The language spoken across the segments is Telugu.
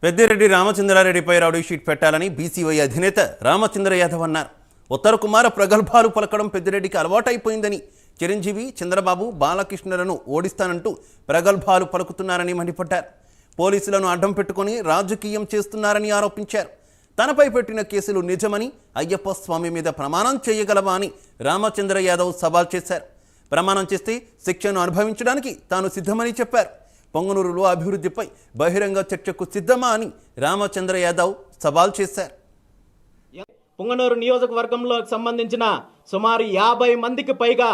పెద్దిరెడ్డి రామచంద్రారెడ్డిపై రౌడీ షీట్ పెట్టాలని బీసీవై అధినేత రామచంద్ర యాదవ్ అన్నారు. ఉత్తర కుమార ప్రగల్భాలు పలకడం పెద్దిరెడ్డికి అలవాటైపోయిందని, చిరంజీవి, చంద్రబాబు, బాలకృష్ణలను ఓడిస్తానంటూ ప్రగల్భాలు పలుకుతున్నారని మండిపడ్డారు. పోలీసులను అడ్డం పెట్టుకుని రాజకీయం చేస్తున్నారని ఆరోపించారు. తనపై పెట్టిన కేసులు నిజమని, అయ్యప్ప స్వామి మీద ప్రమాణం చేయగలవా అని రామచంద్ర యాదవ్ సవాల్ చేశారు. ప్రమాణం చేస్తే శిక్షను అనుభవించడానికి తాను సిద్ధమని చెప్పారు. పొంగనూరులో అభివృద్ధిపై బహిరంగ చర్చకు సిద్ధమా అని రామచంద్ర యాదవ్ సవాల్ చేశారు. పొంగనూరు నియోజకవర్గంలో సంబంధించిన సుమారు 50 మందికి పైగా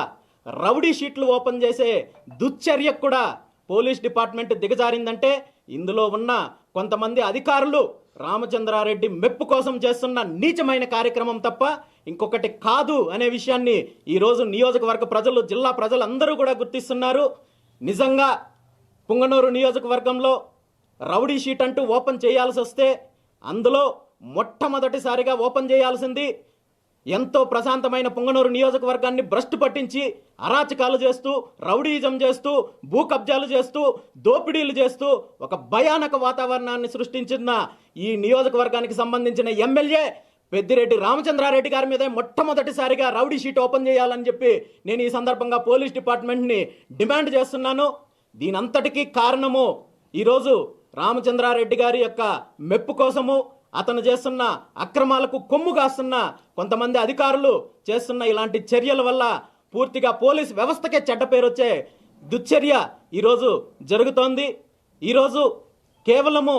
రౌడీ షీట్లు ఓపెన్ చేసే దుశ్చర్యకు కూడా పోలీస్ డిపార్ట్మెంట్ దిగజారిందంటే ఇందులో ఉన్న కొంతమంది అధికారులు రామచంద్రారెడ్డి మెప్పు కోసం చేస్తున్న నీచమైన కార్యక్రమం తప్ప ఇంకొకటి కాదు అనే విషయాన్ని ఈరోజు నియోజకవర్గ ప్రజలు, జిల్లా ప్రజలందరూ కూడా గుర్తిస్తున్నారు. నిజంగా పొంగనూరు నియోజకవర్గంలో రౌడీ షీట్ అంటూ ఓపెన్ చేయాల్సి వస్తే అందులో మొట్టమొదటిసారిగా ఓపెన్ చేయాల్సింది ఎంతో ప్రశాంతమైన పొంగనూరు నియోజకవర్గాన్ని భ్రష్టు పట్టించి అరాచకాలు చేస్తూ, రౌడీజం చేస్తూ, భూ కబ్జాలు చేస్తూ, దోపిడీలు చేస్తూ ఒక భయానక వాతావరణాన్ని సృష్టించిన ఈ నియోజకవర్గానికి సంబంధించిన ఎమ్మెల్యే పెద్దిరెడ్డి రామచంద్రారెడ్డి గారి మీదే మొట్టమొదటిసారిగా రౌడీ షీట్ ఓపెన్ చేయాలని చెప్పి నేను ఈ సందర్భంగా పోలీస్ డిపార్ట్మెంట్ని డిమాండ్ చేస్తున్నాను. దీనంతటికీ కారణము ఈరోజు రామచంద్రారెడ్డి గారి యొక్క మెప్పు కోసము, అతను చేస్తున్న అక్రమాలకు కొమ్ము కాస్తున్న కొంతమంది అధికారులు చేస్తున్న ఇలాంటి చర్యల వల్ల పూర్తిగా పోలీస్ వ్యవస్థకే చెడ్డ పేరు వచ్చే దుశ్చర్య ఈరోజు జరుగుతోంది. ఈరోజు కేవలము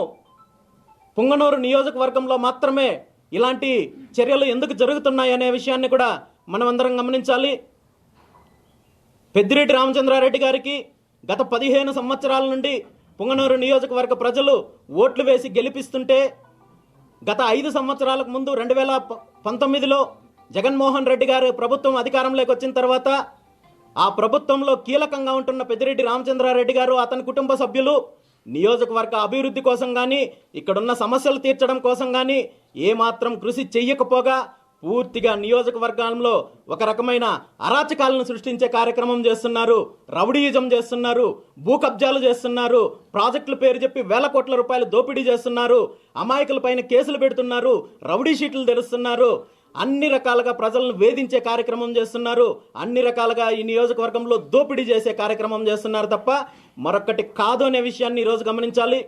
పొంగనూరు నియోజకవర్గంలో మాత్రమే ఇలాంటి చర్యలు ఎందుకు జరుగుతున్నాయి అనే విషయాన్ని కూడా మనమందరం గమనించాలి. పెద్దిరెడ్డి రామచంద్రారెడ్డి గారికి గత 15 సంవత్సరాల నుండి పొంగనూరు నియోజకవర్గ ప్రజలు ఓట్లు వేసి గెలిపిస్తుంటే, గత 5 సంవత్సరాలకు ముందు 2019లో జగన్మోహన్ రెడ్డి గారు ప్రభుత్వం అధికారంలోకి వచ్చిన తర్వాత ఆ ప్రభుత్వంలో కీలకంగా ఉంటున్న పెద్దిరెడ్డి రామచంద్రారెడ్డి గారు, అతని కుటుంబ సభ్యులు నియోజకవర్గ అభివృద్ధి కోసం కానీ, ఇక్కడున్న సమస్యలు తీర్చడం కోసం కానీ ఏమాత్రం కృషి చెయ్యకపోగా పూర్తిగా నియోజకవర్గంలో ఒక రకమైన అరాచకాలను సృష్టించే కార్యక్రమం చేస్తున్నారు, రౌడీయిజం చేస్తున్నారు, భూ కబ్జాలు చేస్తున్నారు, ప్రాజెక్టుల పేరు చెప్పి వేల కోట్ల రూపాయలు దోపిడీ చేస్తున్నారు, అమాయకుల పైన కేసులు పెడుతున్నారు, రౌడీ షీట్లు తెరుస్తున్నారు, అన్ని రకాలుగా ప్రజలను వేధించే కార్యక్రమం చేస్తున్నారు, అన్ని రకాలుగా ఈ నియోజకవర్గంలో దోపిడీ చేసే కార్యక్రమం చేస్తున్నారు తప్ప మరొకటి కాదు అనే విషయాన్ని ఈరోజు గమనించాలి.